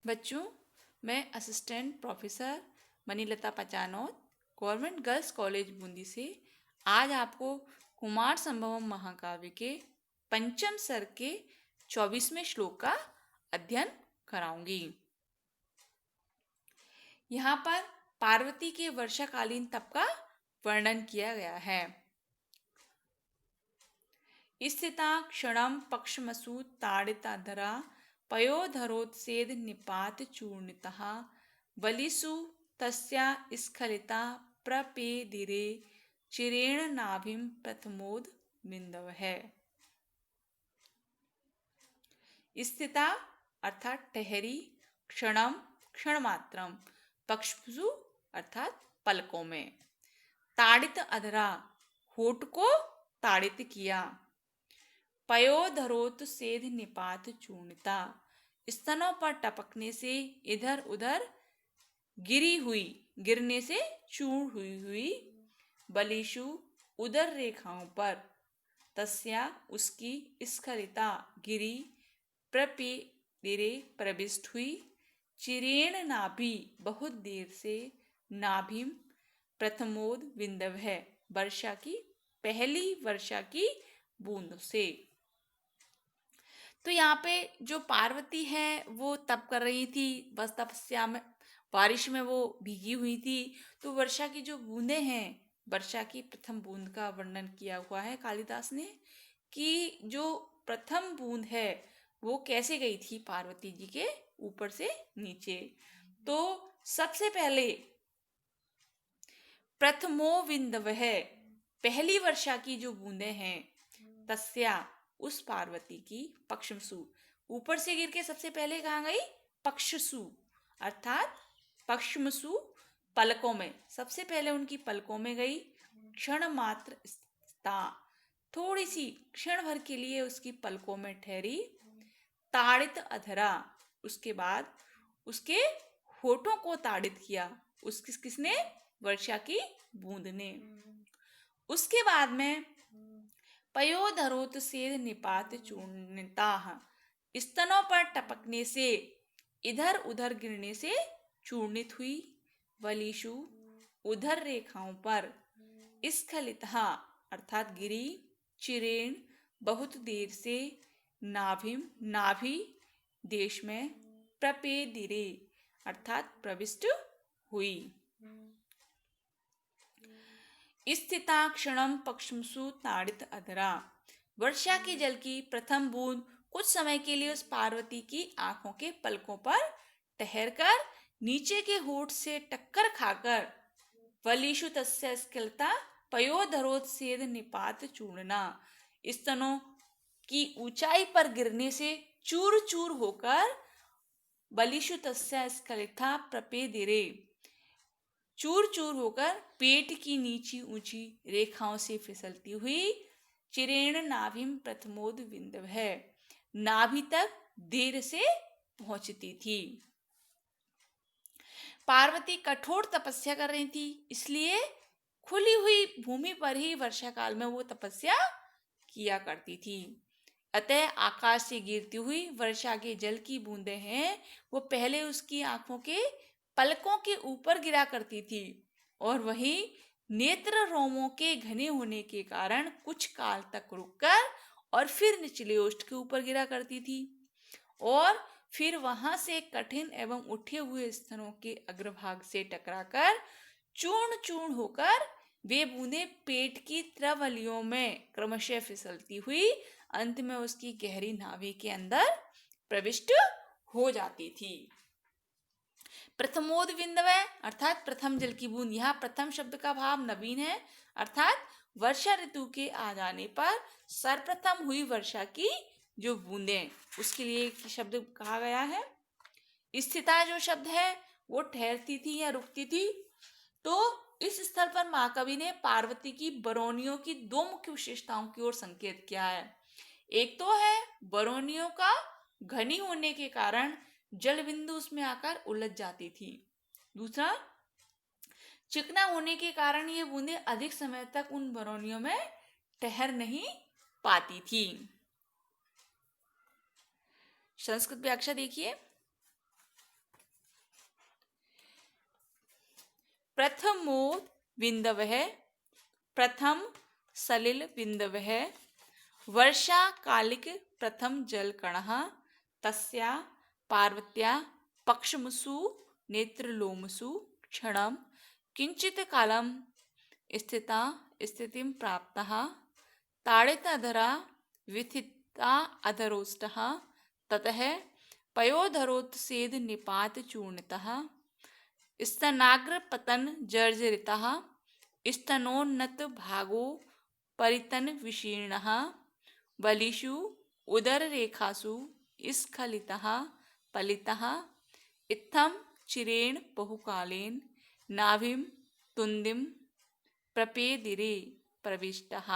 बच्चों, मैं assistant professor Manilata Pachanot government girls college Bundi से आज आपको कुमार संभवम महाकाव्य के पंचम सर्ग के 24वें श्लोक का अध्ययन कराऊंगी। यहाँ पर पार्वती के वर्षाकालीन तप का वर्णन किया गया है। स्थिता क्षणम पक्षमसु ताड़िताधरा पयोधरोत्सेद निपात चूर्णितः बलिषु तस्या स्खलिता प्रपेदिरे चिरेण नाभिम प्रथमोद बिंदव है। स्थिता अर्थात ठहरी, क्षणम क्षण मात्रम, पक्षसु अर्थात पलकों में, ताड़ित अधरा होठ को ताड़ित किया, पयोधरोत सेध निपात चूर्णिता स्तनों पर टपकने से इधर उधर गिरी हुई, गिरने से चूर्ण हुई बलिशु उदर रेखाओं पर, तस्या उसकी स्खलिता गिरी, प्रपेदिरे प्रविष्ट हुई, चिरेण नाभि बहुत देर से, नाभिम प्रथमोद बिंदव है वर्षा की पहली वर्षा की बूंद से। तो यहाँ पे जो पार्वती है वो तप कर रही थी, बस तपस्या में बारिश में वो भीगी हुई थी। तो वर्षा की जो बूंदें हैं, वर्षा की प्रथम बूंद का वर्णन किया हुआ है कालिदास ने कि जो प्रथम बूंद है वो कैसे गई थी पार्वती जी के ऊपर से नीचे। तो सबसे पहले प्रथमो बिंदव है, पहली वर्षा की जो बूंदें हैं, तस्या उस पार्वती की, पक्षसु ऊपर से गिर के सबसे पहले कहाँ गई, पक्षसु अर्थात पक्षमसु पलकों में, सबसे पहले उनकी पलकों में गई। क्षण मात्र स्थिता, थोड़ी सी क्षण भर के लिए उसकी पलकों में ठहरी। ताड़ित अधरा, उसके बाद उसके होठों को ताड़ित किया, किसने, वर्षा की बूंद ने। उसके बाद में पयोधरोत सेद निपात चूर्णिताः, स्तनों पर टपकने से, इधर उधर गिरने से चूर्णित हुई। बलिशु उधर रेखाओं पर, स्खलितः अर्थात गिरी, चिरेण बहुत देर से, नाभिम नाभि देश में, प्रपेदिरे अर्थात प्रविष्ट हुई। स्थिता क्षणम पक्षमसु ताड़ित अधरा, वर्षा के जल की प्रथम बूंद कुछ समय के लिए उस पार्वती की आंखों के पलकों पर ठहरकर नीचे के होठ से टक्कर खाकर, वलिषु तस्य स्खलिता पयोधरोत्सेद निपात चूर्णना, स्तनों की ऊंचाई पर गिरने से चूर चूर होकर, बलिषु तस्य स्खलिता प्रपेदिरे चूर चूर होकर पेट की नीची ऊंची रेखाओं से फिसलती हुई, चिरेण नाभिम प्रथमोद बिंदव है, नाभि तक देर से पहुंचती थी। पार्वती कठोर तपस्या कर रही थी, इसलिए खुली हुई भूमि पर ही वर्षा काल में वो तपस्या किया करती थी। अतः आकाश से गिरती हुई वर्षा के जल की बूंदें हैं, वो पहले उसकी आंखों के पलकों के ऊपर गिरा करती थी और वहीं नेत्र रोमों के घने होने के कारण कुछ काल तक रुककर और फिर निचले ओष्ठ के ऊपर गिरा करती थी और फिर वहां से कठिन एवं उठे हुए स्तनों के अग्रभाग से टकराकर चूर्ण चूर्ण होकर वे बूंदें पेट की त्रवलियों में क्रमशः फिसलती हुई अंत में उसकी गहरी नाभि के अंदर प्रविष्ट हो जाती थी। प्रथमोद बिंदव है अर्थात प्रथम जल की बूंद। यहाँ प्रथम शब्द का भाव नवीन है, अर्थात वर्षा ऋतु के आ जाने पर सर्वप्रथम हुई वर्षा की जो बूंदें, उसके लिए शब्द कहा गया है। स्थिता जो शब्द है वो ठहरती थी या रुकती थी। तो इस स्थल पर महाकवि ने पार्वती की बरौनियों की दो मुख्य विशेषताओं की ओर संकेत किया है। एक तो है बरौनियों का घनी होने के कारण जल बिंदु उसमें आकर उलझ जाती थी। दूसरा, चिकना होने के कारण ये बूंदें अधिक समय तक उन बरौनियों में ठहर नहीं पाती थी। संस्कृत व्याख्या देखिए। प्रथमोद बिंदवः प्रथम सलिल बिंदवः वर्षाकालिक प्रथम जलकणः तस्या पार्वत्या पक्षमसु नेत्रलोमसु क्षणं किंचित कालं स्थिता स्थितिं प्राप्तः ताडिताधरा विथिता अधरोष्टः ततः पयोधरोत्सेद निपात चूर्णितः स्तनाग्रपतन जर्जरितः स्तनोन्नत भागो परितन विशीर्णः बलिषु उदररेखासु स्खलितः पलितः इत्थं चिरेण बहुकालेन नाभिं तुन्दिं प्रपेदिरे प्रविष्टः।